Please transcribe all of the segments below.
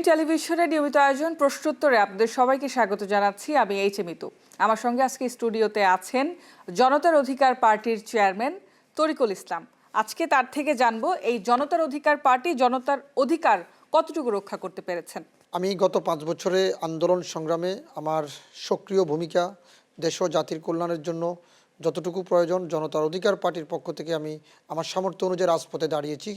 টেলিভিশনের নিয়মিত আয়োজন প্রশ্নোত্তরে আপনাদের সবাইকে স্বাগত জানাচ্ছি। আমি মিতু। আমার সঙ্গে আজকে স্টুডিওতে আছেন জনতার অধিকার পার্টির চেয়ারম্যান তরিকুল ইসলাম। আজকে তার থেকে জানবো এই জনতার অধিকার পার্টি জনতার অধিকার কতটুকু রক্ষা করতে পেরেছেন। আমি গত 5 বছরে আন্দোলন সংগ্রামে আমার সক্রিয় ভূমিকা দেশ ও জাতির কল্যাণের জন্য যতটুকু প্রয়োজন জনতার অধিকার পার্টির পক্ষ থেকে আমি আমার সামর্থ্য অনুযায়ী রাজপথে দাঁড়িয়েছি।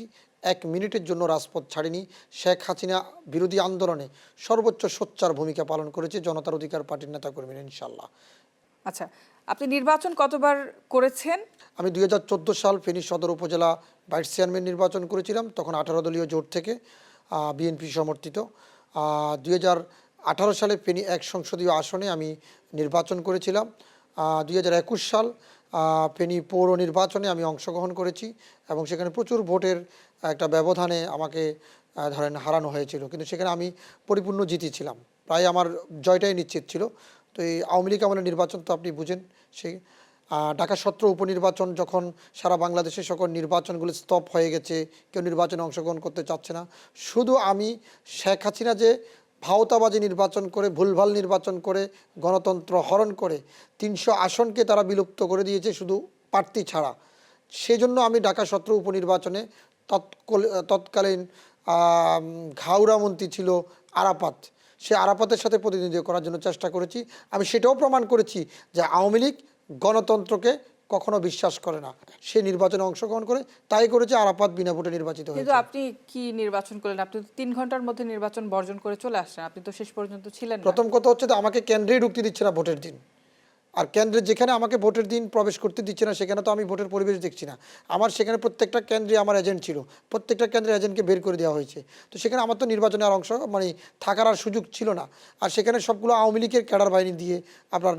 1 মিনিটের জন্য রাজপথ ছাড়িনি। শেখ হাসিনা বিরোধী আন্দোলনে সর্বোচ্চ সোচ্চার ভূমিকা পালন করেছে জনতার অধিকার পার্টির নেতাকর্মীরা ইনশাল্লাহ। আচ্ছা, আপনি নির্বাচন কতবার করেছেন? আমি 2014 সাল ফেনী সদর উপজেলা ভাইস চেয়ারম্যান নির্বাচন করেছিলাম, তখন 18 দলীয় জোট থেকে বিএনপি সমর্থিত। 2018 সালে ফেনী 1 সংসদীয় আসনে আমি নির্বাচন করেছিলাম। 2021 সাল ফেনী পৌর নির্বাচনে আমি অংশগ্রহণ করেছি এবং সেখানে প্রচুর ভোটের একটা ব্যবধানে আমাকে ধরেন হারানো হয়েছিল, কিন্তু সেখানে আমি পরিপূর্ণ জিতেছিলাম, প্রায় আমার জয়টাই নিশ্চিত ছিল। তো এই আওয়ামী লীগ আমলের নির্বাচন তো আপনি বুঝেন, সেই ঢাকা 17 উপনির্বাচন যখন সারা বাংলাদেশের সকল নির্বাচনগুলো স্তপ হয়ে গেছে, কেউ নির্বাচনে অংশগ্রহণ করতে চাচ্ছে না, শুধু আমি শেখ হাসিনা যে ভাওতাবাজি নির্বাচন করে ভুলভাল নির্বাচন করে গণতন্ত্র হরণ করে 300 আসনকে তারা বিলুপ্ত করে দিয়েছে শুধু প্রার্থী ছাড়া। সেজন্য আমি ঢাকা 17 উপনির্বাচনে তৎকালীন ঘাউরা মন্ত্রী ছিল আরাফাত, সে আরাফাতের সাথে প্রতিনিধিত্ব করার জন্য চেষ্টা করেছি। আমি সেটাও প্রমাণ করেছি যে আওয়ামী লীগ গণতন্ত্রকে কখনো বিশ্বাস করে না, সে নির্বাচনে অংশগ্রহণ করে, তাই করেছে আরাফাত বিনা ভোটে নির্বাচিত হয়েছে। কিন্তু আপনি কি নির্বাচন করলেন? আপনি তো 3 ঘন্টার মধ্যে নির্বাচন বর্জন করে চলে আসছেন, আপনি তো শেষ পর্যন্ত ছিলেন না। প্রথম কথা হচ্ছে যে আমাকে কেন্দ্রেই ঢুকতে দিচ্ছে না ভোটের দিন, আর কেন্দ্রে যেখানে আমাকে ভোটের দিন প্রবেশ করতে দিচ্ছে না সেখানে তো আমি ভোটের পরিবেশ দেখছি না। আমার সেখানে প্রত্যেকটা কেন্দ্রে আমার এজেন্ট ছিল, প্রত্যেকটা কেন্দ্রে এজেন্টকে বের করে দেওয়া হয়েছে। তো সেখানে আমার তো নির্বাচনে আর অংশ থাকার আর সুযোগ ছিল না। আর সেখানে সবগুলো আওয়ামী লীগের ক্যাডার বাহিনী দিয়ে আপনার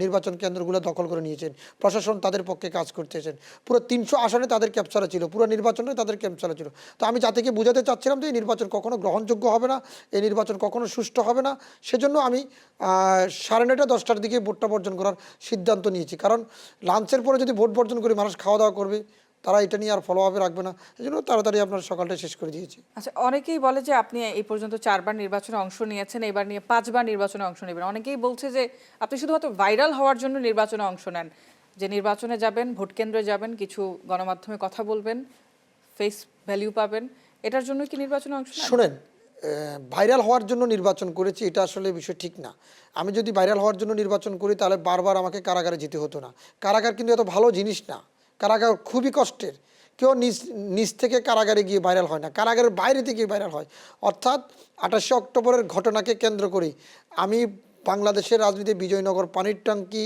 নির্বাচন কেন্দ্রগুলো দখল করে নিয়েছেন, প্রশাসন তাদের পক্ষে কাজ করতেছেন, পুরো 300 আসনে তাদের ক্যাপচারা ছিল, পুরো নির্বাচনে তাদের ক্যাপচারা ছিল। তো আমি জাতিকে বোঝাতে চাচ্ছিলাম যে এই নির্বাচন কখনো গ্রহণযোগ্য হবে না, এই নির্বাচন কখনো সুষ্ঠু হবে না। সেজন্য আমি 9:30 10টার দিকে ভোটটা বর্জন করার সিদ্ধান্ত নিয়েছি, কারণ লাঞ্চের পরে যদি ভোট বর্জন করি মানুষ খাওয়া দাওয়া করবে, তারা এটা নিয়ে আর ফলো আপে রাখবে না, এই জন্য তাড়াতাড়ি আপনার সকালটা শেষ করে দিয়েছি। আচ্ছা, অনেকেই বলে যে আপনি এই পর্যন্ত 4বার নির্বাচনে অংশ নিয়েছেন, এবার নিয়ে 5বার নির্বাচনে অংশ নেবেন। অনেকেই বলছে যে আপনি শুধুমাত্র ভাইরাল হওয়ার জন্য নির্বাচনে অংশ নেন, যে নির্বাচনে যাবেন, ভোট কেন্দ্রে যাবেন, কিছু গণমাধ্যমে কথা বলবেন, ফেস ভ্যালিউ পাবেন, এটার জন্য কি নির্বাচনে অংশ নেন? শুনেন, ভাইরাল হওয়ার জন্য নির্বাচন করেছি এটা আসলে বিষয় ঠিক না। আমি যদি ভাইরাল হওয়ার জন্য নির্বাচন করি তাহলে বারবার আমাকে কারাগারে যেতে হতো না। কারাগার কিন্তু এত ভালো জিনিস না, কারাগার খুবই কষ্টের। কেউ নিজ থেকে কারাগারে গিয়ে ভাইরাল হয় না, কারাগারের বাইরে থেকে ভাইরাল হয়। অর্থাৎ 28শে অক্টোবরের ঘটনাকে কেন্দ্র করে আমি বাংলাদেশের রাজনীতি বিজয়নগর পানির ট্যাঙ্কি,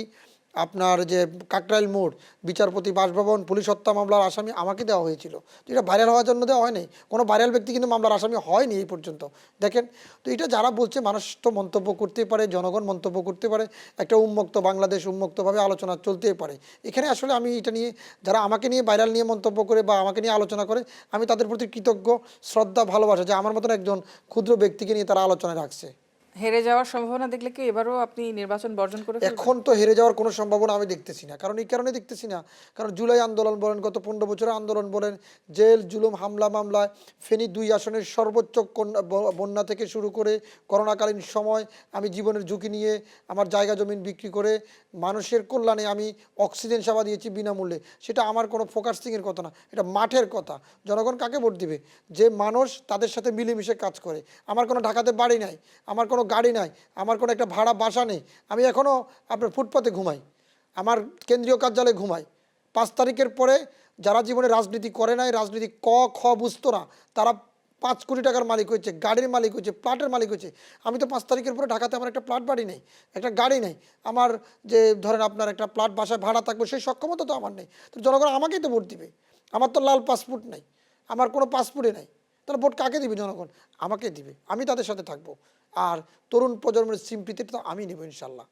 আপনার যে কাকরাইল মোড়, বিচারপতি বাসভবন, পুলিশ হত্যা মামলার আসামি আমাকে দেওয়া হয়েছিল। তো এটা ভাইরাল হওয়ার জন্য দেওয়া হয়নি, কোনো ভাইরাল ব্যক্তি কিন্তু মামলার আসামি হয়নি এই পর্যন্ত, দেখেন। তো এটা যারা বলছে, মানুষ তো মন্তব্য করতে পারে, জনগণ মন্তব্য করতে পারে, একটা উন্মুক্ত বাংলাদেশ, উন্মুক্তভাবে আলোচনা চলতেই পারে। এখানে আসলে আমি এটা নিয়ে, যারা আমাকে নিয়ে ভাইরাল নিয়ে মন্তব্য করে বা আমাকে নিয়ে আলোচনা করে, আমি তাদের প্রতি কৃতজ্ঞ, শ্রদ্ধা, ভালোবাসা যে আমার মতন একজন ক্ষুদ্র ব্যক্তিকে নিয়ে তারা আলোচনায় রাখছে। হেরে যাওয়ার সম্ভাবনা দেখলে কি এবারও আপনি নির্বাচন বর্জন করে ফেলবেন? এখন তো হেরে যাওয়ার কোনো সম্ভাবনা আমি দেখতেছি না, কারণ এই কারণে দেখতেছি না, কারণ জুলাই আন্দোলন বলেন, গত 15 বছরের আন্দোলন বলেন, জেল জুলুম হামলা মামলায় ফেনী 2 আসনের সর্বোচ্চ বন্যা থেকে শুরু করে করোনাকালীন সময় আমি জীবনের ঝুঁকি নিয়ে আমার জায়গা জমিন বিক্রি করে মানুষের কল্যাণে আমি অক্সিজেন সেবা দিয়েছি বিনামূল্যে। সেটা আমার কোনো ফোকাসিংয়ের কথা না, এটা মাঠের কথা। জনগণ কাকে ভোট দিবে? যে মানুষ তাদের সাথে মিলেমিশে কাজ করে। আমার কোনো ঢাকাতে বাড়ি নাই, আমার কোনো গাড়ি নাই, আমার কোনো একটা ভাড়া বাসা নেই, আমি এখনও আপনার ফুটপাতে ঘুমাই, আমার কেন্দ্রীয় কার্যালয়ে ঘুমাই। 5 তারিখের পরে যারা জীবনে রাজনীতি করে নাই, রাজনীতি খ বুঝতো না, তারা 5 কোটি টাকার মালিক হয়েছে, গাড়ির মালিক হয়েছে, প্লাটের মালিক হয়েছে। আমি তো 5 তারিখের পরে ঢাকাতে আমার একটা প্লাট বাড়ি নেই, একটা গাড়ি নেই, আমার যে ধরেন আপনার একটা প্লাট বাসায় ভাড়া থাকবো সেই সক্ষমতা তো আমার নেই। তো জনগণ আমাকেই তো ভোট দিবে। আমার তো লাল পাসপোর্ট নাই, আমার কোনো পাসপোর্টে নাই, তাহলে ভোট কাকে দিবে? জনগণ আমাকে দিবে, আমি তাদের সাথে থাকবো। আর তরুণ প্রজন্মের সিম্পিতে তো আমি নেব ইনশাল্লাহ।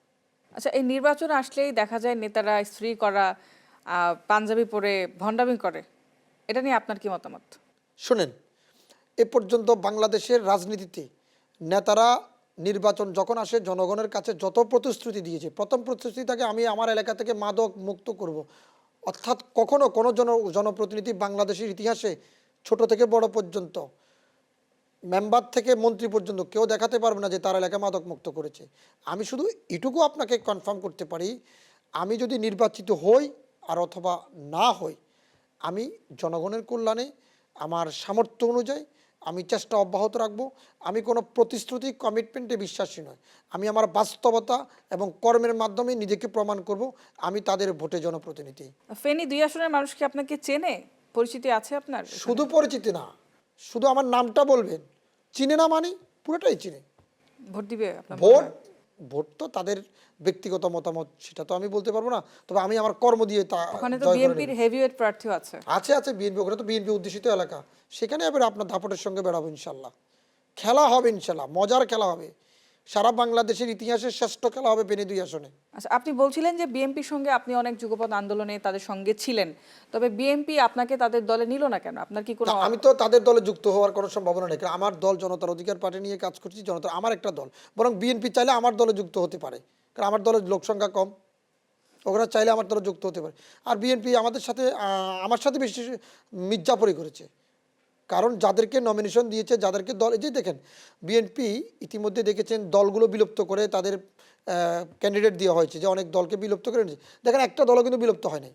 আচ্ছা, এই নির্বাচন আসলেই দেখা যায় নেতারা স্ত্রী করা, পাঞ্জাবি পরে ভণ্ডামি করে, এটা নিয়ে আপনার কি মতামত? শোনেন, এ পর্যন্ত বাংলাদেশের রাজনীতিতে নেতারা নির্বাচন যখন আসে জনগণের কাছে যত প্রতিশ্রুতি দিয়েছে, প্রথম প্রতিশ্রুতি থাকে আমি আমার এলাকা থেকে মাদক মুক্ত করব। অর্থাৎ কখনো কোনো জনপ্রতিনিধি বাংলাদেশের ইতিহাসে ছোট থেকে বড় পর্যন্ত মেম্বার থেকে মন্ত্রী পর্যন্ত কেউ দেখাতে পারবে না যে তার এলাকা মাদক মুক্ত করেছে। আমি শুধু এটুকু আপনাকে কনফার্ম করতে পারি, আমি যদি নির্বাচিত হই আর অথবা না হই, আমি জনগণের কল্যাণে আমার সামর্থ্য অনুযায়ী আমি চেষ্টা অব্যাহত রাখবো। আমি কোনো প্রতিশ্রুতি কমিটমেন্টে বিশ্বাসী নয়। আমি আমার বাস্তবতা এবং কর্মের মাধ্যমে নিজেকে প্রমাণ করব আমি তাদের ভোটে জনপ্রতিনিধি। ফেনী 2 আসনের মানুষ কি আপনাকে চেনে, পরিচিতি আছে আপনার? শুধু পরিচিতি না, শুধু আমার নামটা বলবেন, চিনে না মানে পুরোটাই চিনে। ভোট দিবে আপনার মনে ভোট হয়? ভোট তো তাদের ব্যক্তিগত মতামত, সেটা তো আমি বলতে পারবো না, তবে আমি আমার কর্ম দিয়ে তা ওখানে তো জয় করে বিএনপির নেব। হেভিওয়েট প্রার্থীও আছে। আছে বিএনপি, ওখানে তো বিএনপি অধ্যুষিত এলাকা, সেখানে এবার আপনার দাপটের সঙ্গে বেড়াবো ইনশাল্লাহ। খেলা হবে ইনশাল্লাহ, মজার খেলা হবে, সারা বাংলাদেশের ইতিহাসের শ্রেষ্ঠ খেলা হবে ফেনী 2 আসনে। আচ্ছা, আপনি বলছিলেন যে বিএনপির সঙ্গে আপনি অনেক যুগপৎ আন্দোলনে তাদের সঙ্গে ছিলেন, তবে বিএনপি আপনাকে তাদের দলে নিল না কেন? আপনার কি কোনো না, আমি তো তাদের দলে যুক্ত হওয়ার কোনো সম্ভাবনা নেই, কারণ আমার দল জনতার অধিকার পার্টি নিয়ে কাজ করছি, জনতা আমার একটা দল। বরং বিএনপি চাইলে আমার দলে যুক্ত হতে পারে, কারণ আমার দলের লোক সংখ্যা কম, ওরা চাইলে আমার দলে যুক্ত হতে পারে। আর বিএনপি আমাদের সাথে আমার সাথে বেশি মির্জাপুরি করেছে, কারণ যাদেরকে নমিনেশন দিয়েছে, যাদেরকে দল, এই যে দেখেন বিএনপি ইতিমধ্যে দেখেছেন দলগুলো বিলুপ্ত করে তাদের ক্যান্ডিডেট দেওয়া হয়েছে, যে অনেক দলকে বিলুপ্ত করে নিয়েছে। দেখেন একটা দলও কিন্তু বিলুপ্ত হয় নাই।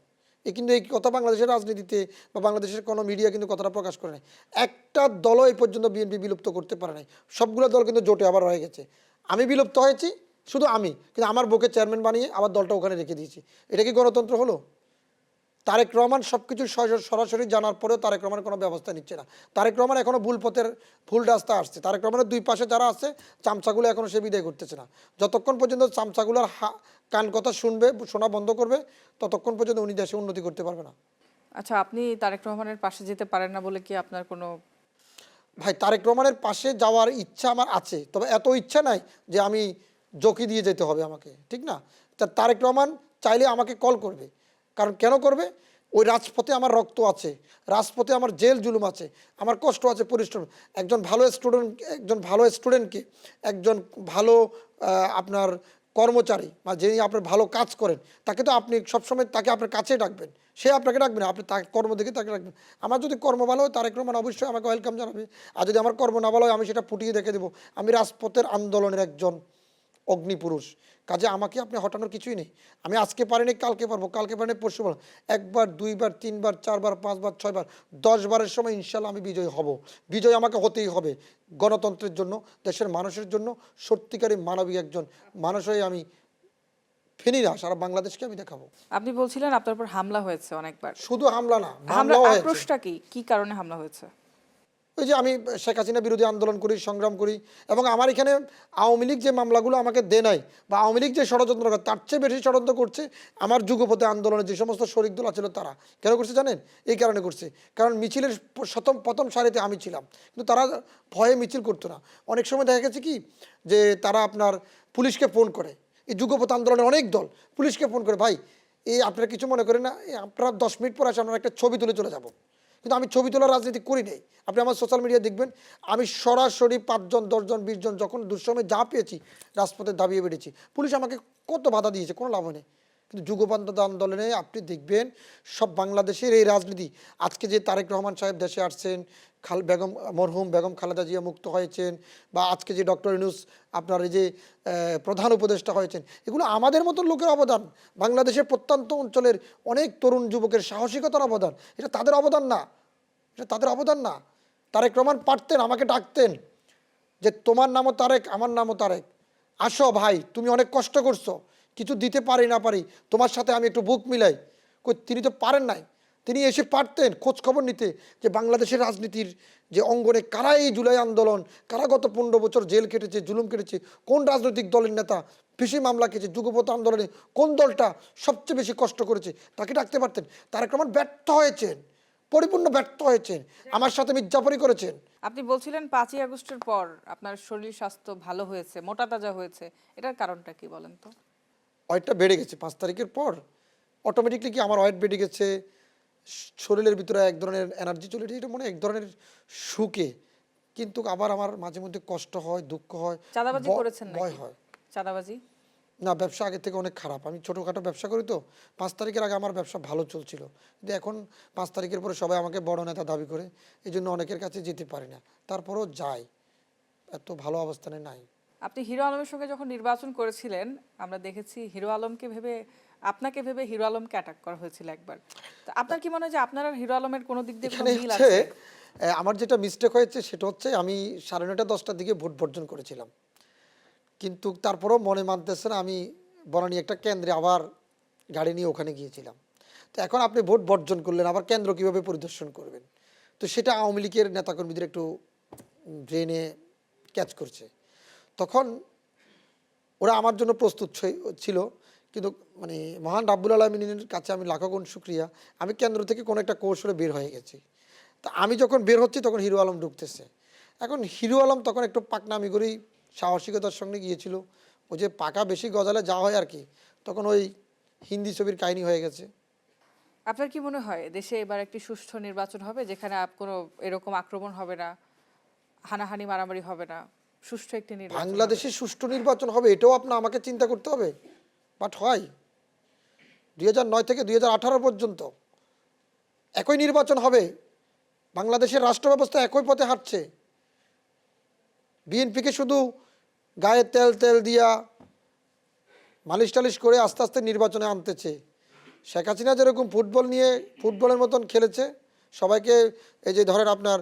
কিন্তু এই কথা বাংলাদেশের রাজনীতিতে বা বাংলাদেশের কোনো মিডিয়া কিন্তু কথাটা প্রকাশ করে নাই। একটা দলও এই পর্যন্ত বিএনপি বিলুপ্ত করতে পারে নাই, সবগুলো দল কিন্তু জোটে আবার হয়ে গেছে। আমি বিলুপ্ত হয়েছি শুধু আমি, কিন্তু আমার বুকে চেয়ারম্যান বানিয়ে আমার দলটা ওখানে রেখে দিয়েছি। এটা কি গণতন্ত্র হলো? তারেক রহমান সব কিছু সরাসরি জানার পরেও তারেক রহমানের কোনো ব্যবস্থা নিচ্ছে না। তারেক রহমান এখনও ভুল পথের ভুল রাস্তা আসছে। তারেক রহমানের দুই পাশে যারা আছে চামচাগুলো এখনও সে বিদায় করতেছে না। যতক্ষণ পর্যন্ত চামচাগুলোর কান কথা শোনা বন্ধ করবে, ততক্ষণ পর্যন্ত উনি দেশে উন্নতি করতে পারবে না। আচ্ছা, আপনি তারেক রহমানের পাশে যেতে পারেন না বলে কি আপনার কোনো? ভাই, তারেক রহমানের পাশে যাওয়ার ইচ্ছা আমার আছে, তবে এত ইচ্ছা নাই যে আমি জকি দিয়ে যেতে হবে আমাকে, ঠিক না? তারেক রহমান চাইলে আমাকে কল করবে, কারণ কেন করবে? ওই রাজপথে আমার রক্ত আছে, রাজপথে আমার জেল জুলুম আছে, আমার কষ্ট আছে, পরিশ্রম। একজন ভালো স্টুডেন্টকে, একজন ভালো আপনার কর্মচারী বা যিনি আপনার ভালো কাজ করেন, তাকে তো আপনি সবসময় তাকে আপনার কাছে ডাকবেন, সে আপনাকে ডাকবে না, আপনি তার কর্ম দেখে তাকে ডাকবেন। আমার যদি কর্ম ভালো হয় তারেক রহমান অবশ্যই আমাকে ওয়েলকাম জানাবে, আর যদি আমার কর্ম না ভালো হয় আমি সেটা ফুটিয়ে দেখে দেবো। আমি রাজপথের আন্দোলনের একজন অগ্নিপুরুষ, কাজে আমাকে আপনি হটানোর কিছুই নেই। আমি আজকে পারিনি কালকে পারবো, কালকে পারিনি পরশু পারবো। একবার, দুইবার, তিনবার, চারবার, পাঁচবার, ছয়বার, 10 বারের সময় ইনশাল্লাহ আমি বিজয় হব। বিজয় আমাকে হতেই হবে, গণতন্ত্রের জন্য, দেশের মানুষের জন্য। সত্যিকারী মানবিক একজন মানুষ হয়ে আমি ফেনি না, সারা বাংলাদেশকে আমি দেখাবো। আপনি বলছিলেন আপনার উপর হামলা হয়েছে অনেকবার। শুধু হামলা না, হামলা, মামলাও হয়েছে। আক্রোশটা কি, কি কারণে হামলা হয়েছে? ওই যে আমি শেখ হাসিনা বিরোধী আন্দোলন করি, সংগ্রাম করি, এবং আমার এখানে আওয়ামী লীগ যে মামলাগুলো আমাকে দেয় নাই, বা আওয়ামী লীগ যে ষড়যন্ত্র করে তার চেয়ে বেশি ষড়যন্ত্র করছে আমার যুগপথে আন্দোলনে যে সমস্ত শরিক দল ছিল তারা। কেন করছে জানেন? এই কারণে করছে, কারণ মিছিলের প্রথম সারিতে আমি ছিলাম, কিন্তু তারা ভয়ে মিছিল করতো না। অনেক সময় দেখা গেছে কি যে তারা আপনার পুলিশকে ফোন করে, এই যুগপথ আন্দোলনের অনেক দল পুলিশকে ফোন করে, ভাই এই আপনারা কিছু মনে করেন না, আপনারা 10 মিনিট পর আসে, আমরা একটা ছবি তুলে চলে যাব। কিন্তু আমি ছবি তোলার রাজনীতি করি নাই। আপনি আমার সোশ্যাল মিডিয়া দেখবেন, আমি সরাসরি 5 জন 10 জন 20 জন যখন দুঃসময়ে যা পেয়েছি রাজপথে দাবিয়ে বেড়েছি। পুলিশ আমাকে কত বাধা দিয়েছে, কোনো লাভ নেই। কিন্তু যুগপন্থ আন্দোলনে আপনি দেখবেন সব বাংলাদেশের এই রাজনীতি, আজকে যে তারেক রহমান সাহেব দেশে আসছেন, মরহুম বেগম খালেদা জিয়া মুক্ত হয়েছেন, বা আজকে যে ডক্টর ইউনূস আপনার এই যে প্রধান উপদেষ্টা হয়েছেন, এগুলো আমাদের মতো লোকের অবদান। বাংলাদেশের প্রত্যন্ত অঞ্চলের অনেক তরুণ যুবকের সাহসিকতার অবদান, এটা তাদের অবদান না, এটা তাদের অবদান না। তারেক রহমান পারতেন আমাকে ডাকতেন যে তোমার নামও তারেক, আমার নামও তারেক, আসো ভাই, তুমি অনেক কষ্ট করছো, কিছু দিতে পারি না পারি, তোমার সাথে আমি একটু বুক মিলাই। তিনি তো পারেন নাই। তিনি এসে পারতেন খোঁজ খবর নিতে যে বাংলাদেশের রাজনীতির যে অঙ্গনে কারা এই জুলাই আন্দোলন, কারা গত 15 বছর জেল কেটেছে, জুলুম কেটেছে, কোন রাজনৈতিক দলের নেতা বেশি মামলা খেয়েছে, যুগপথ আন্দোলনে কোন দলটা সবচেয়ে বেশি কষ্ট করেছে, তাকে ডাকতে পারতেন। তারেক রহমান ব্যর্থ হয়েছেন, পরিপূর্ণ ব্যর্থ হয়েছেন, আমার সাথে মির্জাফরি করেছেন। আপনি বলছিলেন 5ই আগস্টের পর আপনার শরীর স্বাস্থ্য ভালো হয়েছে, মোটা তাজা হয়েছে, এটার কারণটা কি বলেন তো? ওয়েটটা বেড়ে গেছে 5 তারিখের পর, অটোমেটিকলি কি আমার ওয়েট বেড়ে গেছে, শরীরের ভিতরে এক ধরনের এনার্জি চলে এসেছে, এটা মনে হয় এক ধরনের সুখে, কিন্তু আবার আমার মাঝে মধ্যে কষ্ট হয়, দুঃখ হয়, চাঁদাবাজি করেছেন ভয় নাকি? হয়। চাঁদাবাজি? না, ব্যবসা আগে থেকে অনেক খারাপ, আমি ছোটোখাটো ব্যবসা করি তো। 5 তারিখের আগে আমার ব্যবসা ভালো চলছিল, কিন্তু এখন 5 তারিখের পরে সবাই আমাকে বড় নেতা দাবি করে, এই জন্য অনেকের কাছে যেতে পারি না, তারপরেও যাই। এত ভালো অবস্থানে নাই। আপনি হিরো আলমের সঙ্গে যখন নির্বাচন করেছিলেন, আমরা দেখেছি হিরো আলমকে ভেবে, আপনাকে ভেবে হিরো আলমকে অ্যাটাক করা হয়েছিল একবার। তো আপনার কি মনে হয় যে আপনার আর হিরো আলমের কোনো দিক দিয়ে কোনো এখানে মিল হচ্ছে আছে? আমার যেটা মিস্টেক হয়েছে সেটা হচ্ছে আমি 9:30-10টার দিকে ভোট বর্জন করেছিলাম, কিন্তু তারপরেও মনে মানতেছে না। আমি বনানী একটা কেন্দ্রে আবার গাড়ি নিয়ে ওখানে গিয়েছিলাম। তো এখন আপনি ভোট বর্জন করলেন, আবার কেন্দ্র কিভাবে পরিদর্শন করবেন? তো সেটা আওয়ামী লীগের নেতাকর্মীদের একটু ব্রেনে ক্যাচ করছে। তখন ওরা আমার জন্য প্রস্তুত ছিল, কিন্তু মানে মহান রাব্বুল আলামিনের কাছে আমি লাখো গুণ শুকরিয়া, আমি কেন্দ্র থেকে কোনো একটা কৌশলে বের হয়ে গেছি। তা আমি যখন বের হচ্ছি তখন হিরো আলম ঢুকতেছে। এখন হিরো আলম তখন একটু পাকনামি করেই সাহসিকতার সঙ্গে গিয়েছিল। ওই যে পাকা বেশি গজালে যা হয় আর কি, তখন ওই হিন্দি ছবির কাহিনী হয়ে গেছে। আপনার কি মনে হয় দেশে এবার একটি সুষ্ঠু নির্বাচন হবে, যেখানে কোনো এরকম আক্রমণ হবে না, হানাহানি মারামারি হবে না, সুষ্ঠু একটি নির্বাচন হবে? বাংলাদেশে সুষ্ঠু নির্বাচন হবে এটাও আমাকে চিন্তা করতে হবে। বাট হয় 2009 থেকে 2018 পর্যন্ত একই নির্বাচন হবে, বাংলাদেশের রাষ্ট্র ব্যবস্থা একই পথে হাঁটছে। বিএনপিকে শুধু গায়ে তেল তেল দিয়া মালিশ টালিশ করে আস্তে আস্তে নির্বাচনে আনতেছে। শেখ হাসিনা যেরকম ফুটবল নিয়ে ফুটবলের মতন খেলেছে সবাইকে, এই যে ধরেন আপনার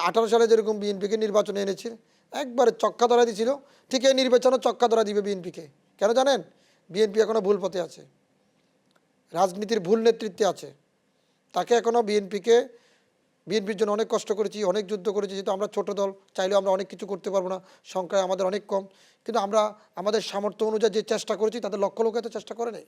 18 সালে যেরকম বিএনপিকে নির্বাচনে এনেছে, একবারে চক্কা ধরা দিয়েছিল, ঠিক এই নির্বাচনও চক্কা ধরা দিবে বিএনপিকে। কেন জানেন? বিএনপি এখনও ভুল পথে আছে, রাজনীতির ভুল নেতৃত্বে আছে। তাকে এখনও বিএনপির জন্য অনেক কষ্ট করেছি, অনেক যুদ্ধ করেছি, যেহেতু আমরা ছোট দল, চাইলেও আমরা অনেক কিছু করতে পারবো না, সংখ্যায় আমাদের অনেক কম, কিন্তু আমরা আমাদের সামর্থ্য অনুযায়ী যে চেষ্টা করেছি তাদের লক্ষ লোক এত চেষ্টা করে নেই।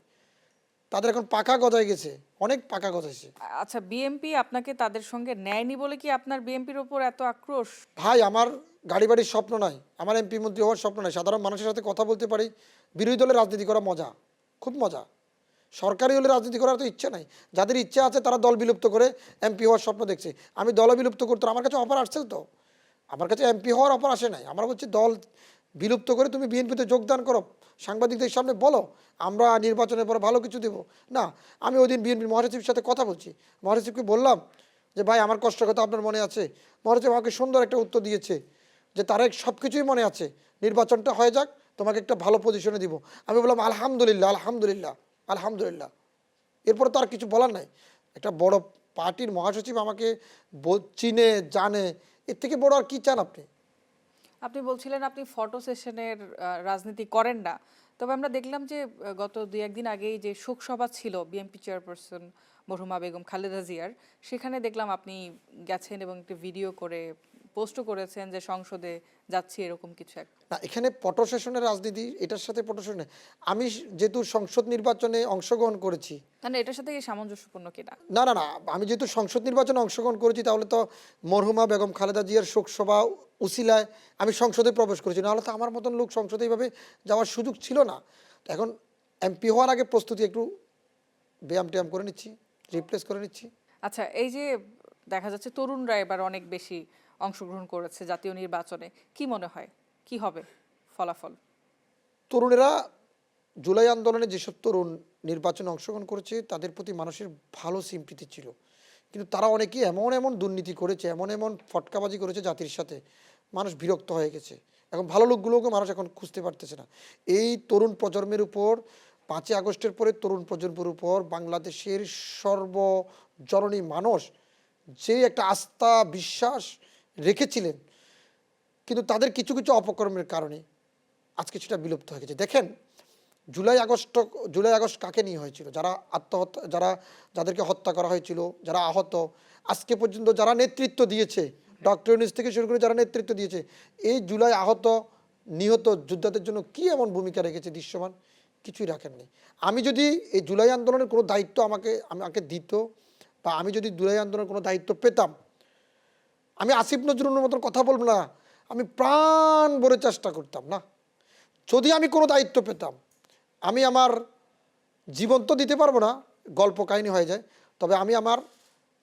তাদের এখন পাকা গজায় গেছে, অনেক পাকা গজাইছে। আচ্ছা, বিএনপি আপনাকে তাদের সঙ্গে নেয়নি বলে কি আপনার বিএনপির উপর এত আক্রোশ? ভাই আমার গাড়ি বাড়ির স্বপ্ন নাই, আমার এমপি মন্ত্রী হওয়ার স্বপ্ন নাই, সাধারণ মানুষের সাথে কথা বলতে পারি। বিরোধী দলের রাজনীতি করা মজা, খুব মজা। সরকারি হলে রাজনীতি করার তো ইচ্ছে নাই। যাদের ইচ্ছে আছে তারা দল বিলুপ্ত করে এমপি হওয়ার স্বপ্ন দেখছে। আমি দল বিলুপ্ত করতে, আমার কাছে অফার আসছে তো, আমার কাছে এমপি হওয়ার অফার আসে নাই। আমরা বলছি দল বিলুপ্ত করে তুমি বিএনপিতে যোগদান করো, সাংবাদিকদের সামনে বলো আমরা নির্বাচনের পর ভালো কিছু দেবো। না, আমি ওই দিন বিএনপির মহাসচিবের সাথে কথা বলছি, মহাসচিবকে বললাম যে ভাই আমার কষ্টের কথা আপনার মনে আছে? মহাসচিব আমাকে সুন্দর একটা উত্তর দিয়েছে যে তারেক সব কিছুই মনে আছে, নির্বাচনটা হয়ে যাক, তোমাকে একটা ভালো পজিশনে দিব। আমি বললাম আলহামদুলিল্লাহ আলহামদুলিল্লাহ আলহামদুলিল্লাহ। এরপরে তো আর কিছু বলার নাই। একটা বড় পার্টির মহাসচিব আমাকে চিনে জানে, এর থেকে বড় আর কি চান আপনি? আপনি বলছিলেন আপনি ফটো সেশনের রাজনীতি করেন না, তবে আমরা দেখলাম যে গত 2-1 দিন আগেই যে শোকসভা ছিল বিএনপি চেয়ারপারসন মরহুমা বেগম খালেদা জিয়ার, সেখানে দেখলাম আপনি গেছেন এবং একটি ভিডিও করে পোস্টও করেছেন যে সংসদে যাচ্ছি এরকম কিছু একটা। না, এখানে পটো সেশনের রাজনীতি, এটার সাথে পটো সেশন আমি যেহেতু সংসদ নির্বাচনে অংশগ্রহণ করেছি। মানে এটার সাথে কি সামঞ্জস্যপূর্ণ কিনা? না না না, আমি যেহেতু সংসদ নির্বাচনে অংশগ্রহণ করেছি তাহলে তো মরহুমা বেগম খালেদা জিয়ার শোকসভা উসিলায় আমি সংসদে প্রবেশ করেছি, নাহলে তো আমার মতন লোক সংসদে এইভাবে যাওয়ার সুযোগ ছিল না। তো এখন এমপি হওয়ার আগে প্রস্তুতি একটু ব্যায়াম ট্যায়াম করে নিচ্ছি, রিপ্লেস করে নিচ্ছি। আচ্ছা, এই যে দেখা যাচ্ছে তরুণরা এবার অনেক বেশি অংশগ্রহণ করেছে জাতীয় নির্বাচনে, কি মনে হয় কি হবে ফলাফল? তরুণেরা, জুলাই আন্দোলনে যেসব তরুণ নির্বাচনে অংশগ্রহণ করেছে তাদের প্রতি মানুষের ভালো সিম্পিতি ছিল, কিন্তু তারা অনেকেই এমন এমন দুর্নীতি করেছে, এমন এমন ফটকাবাজি করেছে জাতির সাথে, মানুষ বিরক্ত হয়ে গেছে। এখন ভালো লোকগুলোকে মানুষ এখন খুঁজতে পারতেছে না। এই তরুণ প্রজন্মের উপর 5ই আগস্টের পরে তরুণ প্রজন্মের উপর বাংলাদেশের সর্বজননী মানুষ যে একটা আস্থা বিশ্বাস রেখেছিলেন, কিন্তু তাদের কিছু কিছু অপকর্মের কারণে আজকে সেটা বিলুপ্ত হয়ে গেছে। দেখেন, জুলাই আগস্ট কাকে নিয়ে হয়েছিল? যারা আত্মহত্যা, যাদেরকে হত্যা করা হয়েছিল, যারা আহত, আজকে পর্যন্ত যারা নেতৃত্ব দিয়েছে, ডক্টর ইউনূস থেকে শুরু করে যারা নেতৃত্ব দিয়েছে, এই জুলাই আহত নিহত যোদ্ধাদের জন্য কি এমন ভূমিকা রেখেছে দৃশ্যমান? কিছুই রাখেননি। আমি যদি এই জুলাই আন্দোলনের কোনো দায়িত্ব আমাকে দিত, বা আমি যদি জুলাই আন্দোলনের কোনো দায়িত্ব পেতাম, আমি আসিফ নজরুলের মতন কথা বলবো না, আমি প্রাণ ভরে চেষ্টা করতাম না। যদি আমি কোনো দায়িত্ব পেতাম, আমি আমার জীবন তো দিতে পারবো না, গল্প কাহিনী হয়ে যায়, তবে আমি আমার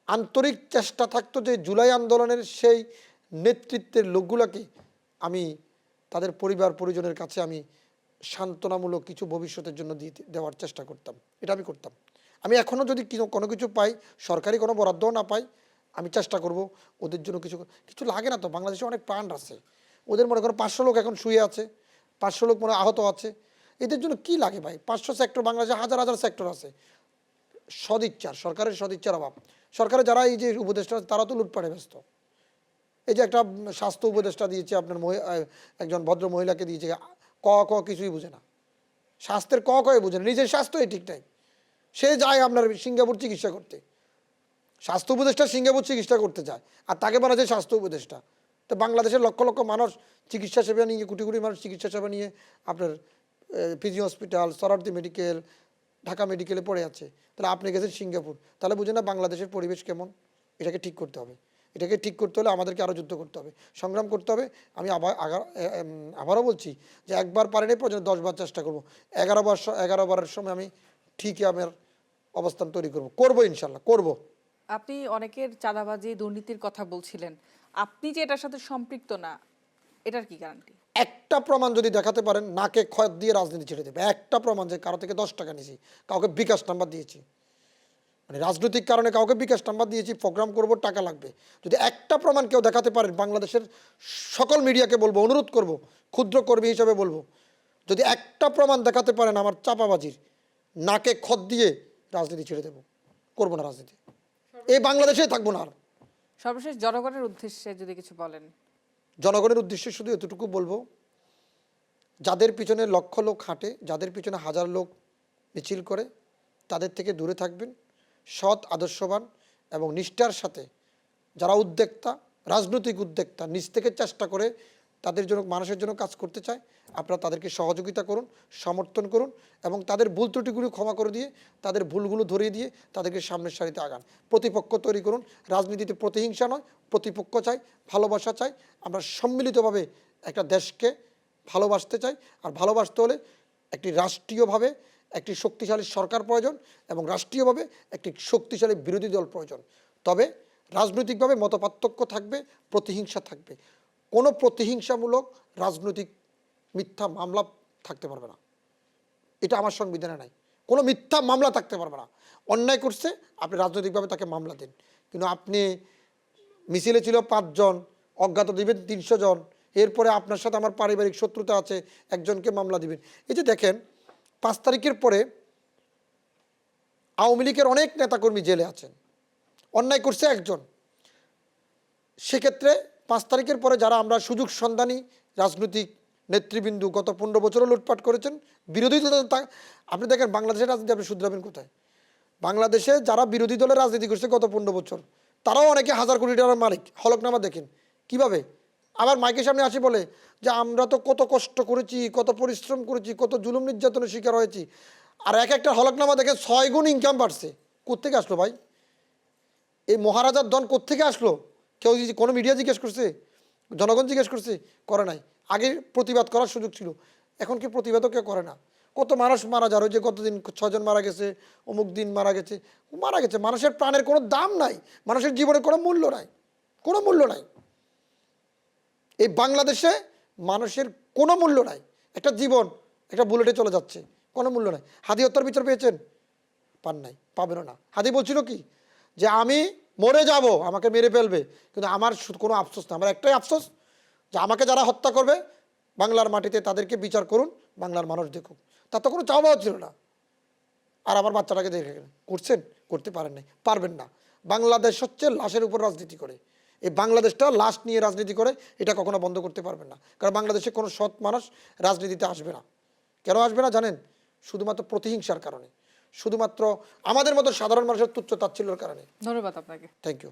আন্তরিক চেষ্টা থাকতো যে জুলাই আন্দোলনের সেই নেতৃত্বের লোকগুলোকে আমি তাদের পরিবার পরিজনের কাছে আমি সান্ত্বনামূলক কিছু ভবিষ্যতের জন্য দেওয়ার চেষ্টা করতাম। এটা আমি করতাম। আমি এখনও যদি কোনো কিছু পাই, সরকারি কোনো বরাদ্দও না পাই, আমি চেষ্টা করব ওদের জন্য কিছু কিছু লাগে না তো, বাংলাদেশে অনেক প্রাণ আছে, ওদের মনে করো 500 লোক এখন শুয়ে আছে, 500 লোক মনে হয় আহত আছে। এদের জন্য কি লাগে ভাই? 500 সেক্টর, বাংলাদেশে হাজার হাজার সেক্টর আছে। সদিচ্ছার, সরকারের সদিচ্ছার অভাব। সরকারে যারা এই যে উপদেষ্টা তারা তো লুটপাটে ব্যস্ত। এই যে একটা স্বাস্থ্য উপদেষ্টা দিয়েছে আপনার একজন ভদ্র মহিলাকে দিয়েছে, ক কিছুই বুঝে না, স্বাস্থ্যের কয়ে বুঝে না, নিজের স্বাস্থ্যই ঠিক নাই। সে যায় আপনার সিঙ্গাপুর চিকিৎসা করতে, স্বাস্থ্য উপদেষ্টা সিঙ্গাপুর চিকিৎসা করতে যায়, আর তাকে বলা যায় স্বাস্থ্য উপদেষ্টা। তো বাংলাদেশের লক্ষ লক্ষ মানুষ চিকিৎসা সেবা নিয়ে, কোটি কোটি মানুষ চিকিৎসা সেবা নিয়ে আপনার PG hospital, Suhrawardy medical, Dhaka মেডিকেলে পড়ে আছে। তাহলে আপনি গেছেন সিঙ্গাপুর, তাহলে বুঝেন না বাংলাদেশের পরিবেশ কেমন। এটাকে ঠিক করতে হবে। এটাকে ঠিক করতে হলে আমাদেরকে আরও যুদ্ধ করতে হবে, সংগ্রাম করতে হবে। আমি আবারও বলছি যে একবার পারিনি পর্যন্ত 10 বার চেষ্টা করব। 11 বারের সময় আমি ঠিকই আমার অবস্থান তৈরি করবো ইনশাল্লাহ করবো। আপনি অনেকের চাঁদাবাজি দুর্নীতির কথা বলছিলেন, আপনি যে এটার সাথে সম্পৃক্ত না, এটার কি গ্যারান্টি? একটা প্রমাণ যদি দেখাতে পারেন, নাকে খত দিয়ে রাজনীতি ছেড়ে দেবে। একটা প্রমাণ যে কারো থেকে 10 টাকা নিয়েছি, কাউকে বিকাশ নাম্বার দিয়েছি, মানে রাজনৈতিক কারণে কাউকে বিকাশ নাম্বার দিয়েছি, প্রোগ্রাম করব, টাকা লাগবে, যদি একটা প্রমাণ কেউ দেখাতে পারেন, বাংলাদেশের সকল মিডিয়াকে বলবো, অনুরোধ করব, ক্ষুদ্র কর্মী হিসাবে বলবো, যদি একটা প্রমাণ দেখাতে পারেন আমার চাপাবাজির, নাকে খত দিয়ে রাজনীতি ছেড়ে দেব, করবো না রাজনীতি, এই বাংলাদেশেই থাকবো না আর। সর্বশেষ জনগণের উদ্দেশ্যে যদি কিছু বলেন। জনগণের উদ্দেশ্যে শুধু এতটুকু বলবো, যাদের পিছনে লক্ষ লোক হাঁটে, যাদের পিছনে হাজার লোক মিছিল করে, তাদের থেকে দূরে থাকবেন। সৎ, আদর্শবান এবং নিষ্ঠার সাথে যারা উদ্যোক্তা, রাজনৈতিক উদ্যোক্তা, নিজ থেকে চেষ্টা করে তাদের জন্য, মানুষের জন্য কাজ করতে চায়, আপনারা তাদেরকে সহযোগিতা করুন, সমর্থন করুন এবং তাদের ভুল ত্রুটিগুলো ক্ষমা করে দিয়ে, তাদের ভুলগুলো ধরিয়ে দিয়ে তাদেরকে সামনের সারিতে আগান। প্রতিপক্ষ তৈরি করুন। রাজনীতিতে প্রতিহিংসা নয়, প্রতিপক্ষ চাই, ভালোবাসা চাই। আমরা সম্মিলিতভাবে একটা দেশকে ভালোবাসতে চাই। আর ভালোবাসতে হলে একটি রাষ্ট্রীয়ভাবে একটি শক্তিশালী সরকার প্রয়োজন এবং রাষ্ট্রীয়ভাবে একটি শক্তিশালী বিরোধী দল প্রয়োজন। তবে রাজনৈতিকভাবে মতপার্থক্য থাকবে, প্রতিহিংসা থাকবে, কোনো প্রতিহিংসামূলক রাজনৈতিক মিথ্যা মামলা থাকতে পারবে না। এটা আমার সংবিধানে নাই, কোনো মিথ্যা মামলা থাকতে পারবে না। অন্যায় করছে আপনি রাজনৈতিকভাবে তাকে মামলা দিন, কিন্তু আপনি মিছিলে ছিল 5 জন, অজ্ঞাত দিবেন 300 জন, এরপরে আপনার সাথে আমার পারিবারিক শত্রুতা আছে, একজনকে মামলা দিবেন। এই যে দেখেন 5 তারিখের পরে আওয়ামী লীগের অনেক নেতাকর্মী জেলে আছেন, অন্যায় করছে একজন। সেক্ষেত্রে 5 তারিখের পরে যারা আমরা সুযোগ সন্ধানী রাজনৈতিক নেতৃবৃন্দ গত 15 বছরও লুটপাট করেছেন, বিরোধী দল, আপনি দেখেন বাংলাদেশের রাজনীতি আপনি শুধরাবেন কোথায়? বাংলাদেশে যারা বিরোধী দলের রাজনীতি করছে গত 15 বছর, তারাও অনেকে হাজার কোটি টাকার মালিক। হলফনামা দেখেন কিভাবে। আবার মাইকের সামনে আসি বলে যে আমরা তো কত কষ্ট করেছি, কত পরিশ্রম করেছি, কত জুলুম নির্যাতনের শিকার হয়েছি। আর একটা হলফনামা দেখে 6 গুণ ইনকাম বাড়ছে। কোত্থেকে আসলো ভাই? এই মহারাজার ধন কোত্থেকে আসলো? কেউ কোনো মিডিয়া জিজ্ঞেস করছে? জনগণ জিজ্ঞেস করছে? করে নাই। আগে প্রতিবাদ করার সুযোগ ছিল, এখন কি প্রতিবাদও কেউ করে না। কত মানুষ মারা যায়, ওই যে গতদিন 6 জন মারা গেছে, অমুক দিন মারা গেছে। মানুষের প্রাণের কোনো দাম নাই, মানুষের জীবনের কোনো মূল্য নাই, কোনো মূল্য নাই। এই বাংলাদেশে মানুষের কোনো মূল্য নাই। একটা জীবন একটা বুলেটে চলে যাচ্ছে, কোনো মূল্য নাই। হাদি হত্যার বিচার পেয়েছেন? পান নাই, পাবেনও না। হাদি বলছিল কি যে আমি মরে যাব, আমাকে মেরে ফেলবে, কিন্তু আমার কোনো আফসোস না, আমার একটাই আফসোস যে আমাকে যারা হত্যা করবে বাংলার মাটিতে তাদেরকে বিচার করুন, বাংলার মানুষ দেখুক। তার তো কোনো চাওয়া ছিল না। আর আমার বাচ্চাটাকে দেখে করছেন, করতে পারেন নাই, পারবেন না। বাংলাদেশ হচ্ছে লাশের উপর রাজনীতি করে। এই বাংলাদেশটা লাশ নিয়ে রাজনীতি করে, এটা কখনো বন্ধ করতে পারবেন না। কারণ বাংলাদেশে কোনো সৎ মানুষ রাজনীতিতে আসবে না। কেন আসবে না জানেন? শুধুমাত্র প্রতিহিংসার কারণে, শুধুমাত্র আমাদের মতো সাধারণ মানুষের তুচ্ছ তাচ্ছিল্যের কারণে। ধন্যবাদ আপনাকে। Thank you.